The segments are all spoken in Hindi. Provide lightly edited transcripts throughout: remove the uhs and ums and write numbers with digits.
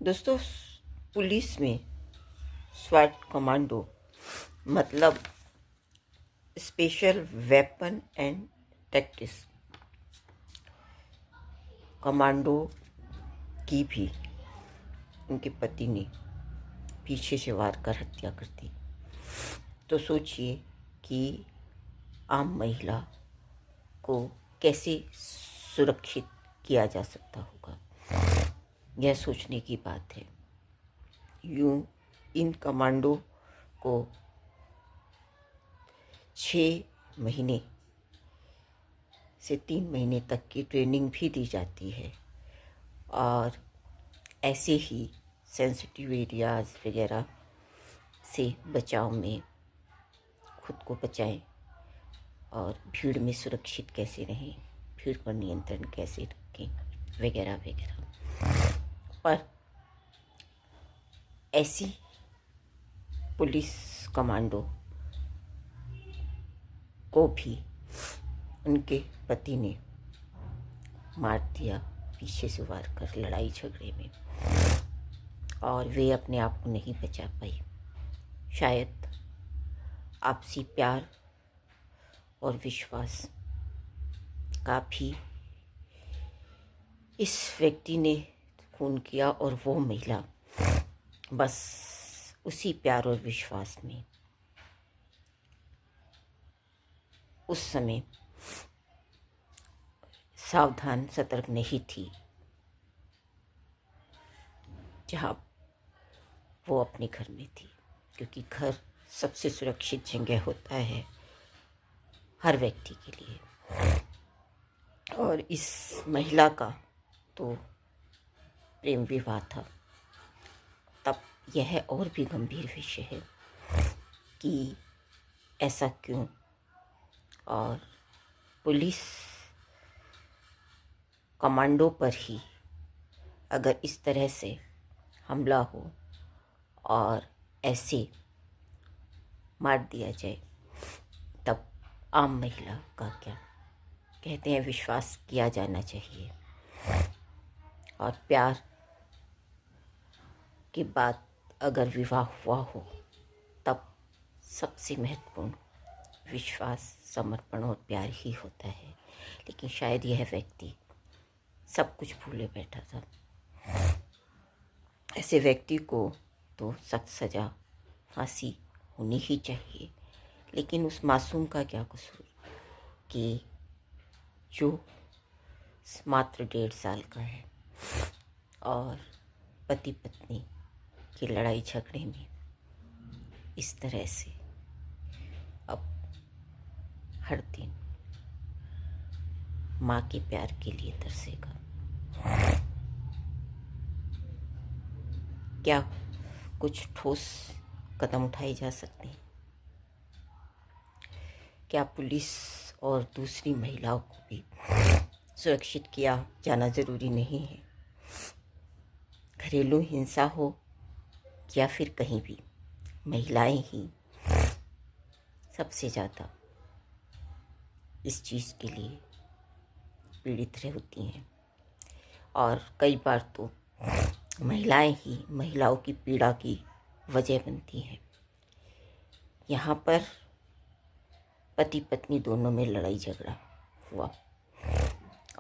दोस्तों, पुलिस में स्वैट कमांडो मतलब special weapon and tactics commando की भी उनके पति ने पीछे से वार कर हत्या कर दी। तो सोचिए कि आम महिला को कैसे सुरक्षित किया जा सकता होगा। यह सोचने की बात है। यूं इन कमांडो को 6 महीने से 3 महीने तक की ट्रेनिंग भी दी जाती है और ऐसे ही सेंसिटिव एरियाज़ वगैरह से बचाव में खुद को बचाएं और भीड़ में सुरक्षित कैसे रहें, भीड़ पर नियंत्रण कैसे रखें वगैरह वगैरह। पर ऐसी पुलिस कमांडो को भी उनके पति ने मार दिया पीछे से वार कर लड़ाई झगड़े में, और वे अपने आप को नहीं बचा पाई। शायद आपसी प्यार और विश्वास का भी इस व्यक्ति ने खून किया और वो महिला बस उसी प्यार और विश्वास में उस समय सावधान सतर्क नहीं थी जहाँ वो अपने घर में थी, क्योंकि घर सबसे सुरक्षित जगह होता है हर व्यक्ति के लिए। और इस महिला का तो प्रेम विवाह था। तब यह और भी गंभीर विषय है कि ऐसा क्यों, और पुलिस कमांडो पर ही अगर इस तरह से हमला हो और ऐसे मार दिया जाए, तब आम महिला का क्या। कहते हैं विश्वास किया जाना चाहिए, और प्यार के बाद अगर विवाह हुआ हो तब सबसे महत्वपूर्ण विश्वास, समर्पण और प्यार ही होता है। लेकिन शायद यह व्यक्ति सब कुछ भूले बैठा था। ऐसे व्यक्ति को तो सख्त सज़ा, फांसी होनी ही चाहिए। लेकिन उस मासूम का क्या कसूर कि जो मात्र 1.5 साल का है और पति पत्नी की लड़ाई झगड़े में इस तरह से अब हर दिन माँ के प्यार के लिए तरसेगा। क्या कुछ ठोस कदम उठाए जा सकते हैं? क्या पुलिस और दूसरी महिलाओं को भी सुरक्षित किया जाना ज़रूरी नहीं है? घरेलू हिंसा हो या फिर कहीं भी, महिलाएं ही सबसे ज़्यादा इस चीज़ के लिए पीड़ित होती हैं, और कई बार तो महिलाएं ही महिलाओं की पीड़ा की वजह बनती हैं। यहाँ पर पति पत्नी दोनों में लड़ाई झगड़ा हुआ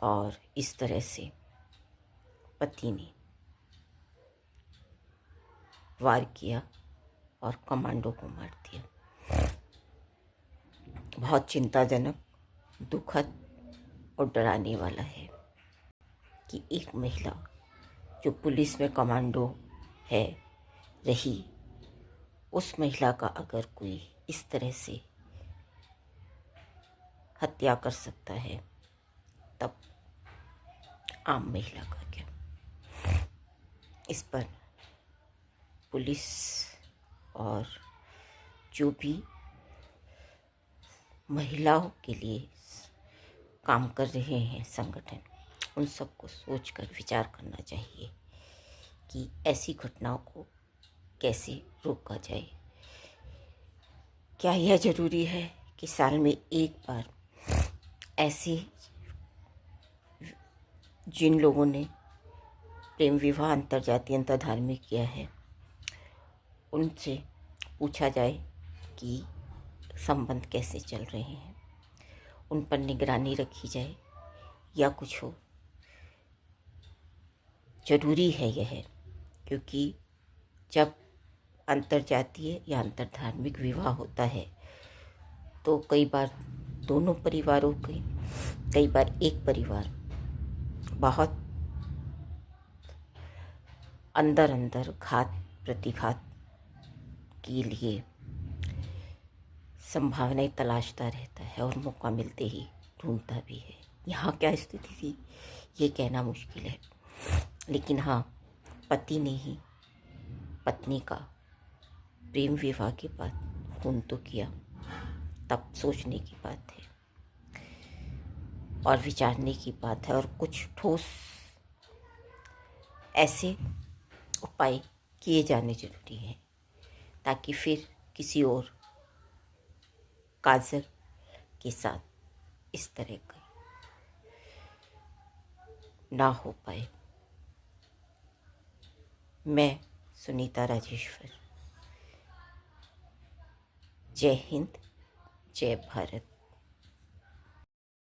और इस तरह से पति ने वार किया और कमांडो को मार दिया। बहुत चिंताजनक, दुखद और डराने वाला है कि एक महिला जो पुलिस में कमांडो है रही, उस महिला का अगर कोई इस तरह से हत्या कर सकता है, तब आम महिला का क्या। इस पर पुलिस और जो भी महिलाओं के लिए काम कर रहे हैं संगठन, उन सबको सोचकर विचार करना चाहिए कि ऐसी घटनाओं को कैसे रोका जाए। क्या यह ज़रूरी है कि साल में एक बार ऐसे जिन लोगों ने प्रेम विवाह अंतर्जातीय अंतर्धार्मिक किया है, उनसे पूछा जाए कि संबंध कैसे चल रहे हैं, उन पर निगरानी रखी जाए या कुछ हो। जरूरी है यह, क्योंकि जब अंतर्जातीय या अंतर्धार्मिक विवाह होता है तो कई बार दोनों परिवारों के, कई बार एक परिवार बहुत अंदर अंदर घात प्रतिघात के लिए संभावनाएं तलाशता रहता है और मौका मिलते ही ढूंढता भी है। यहाँ क्या स्थिति थी ये कहना मुश्किल है, लेकिन हाँ, पति ने ही पत्नी का प्रेम विवाह के बाद खून तो किया, तब सोचने की बात है और विचारने की बात है, और कुछ ठोस ऐसे उपाय किए जाने जरूरी हैं ताकि फिर किसी और काजल के साथ इस तरह का ना हो पाए। मैं सुनीता राजेश्वर, जय हिंद, जय भारत।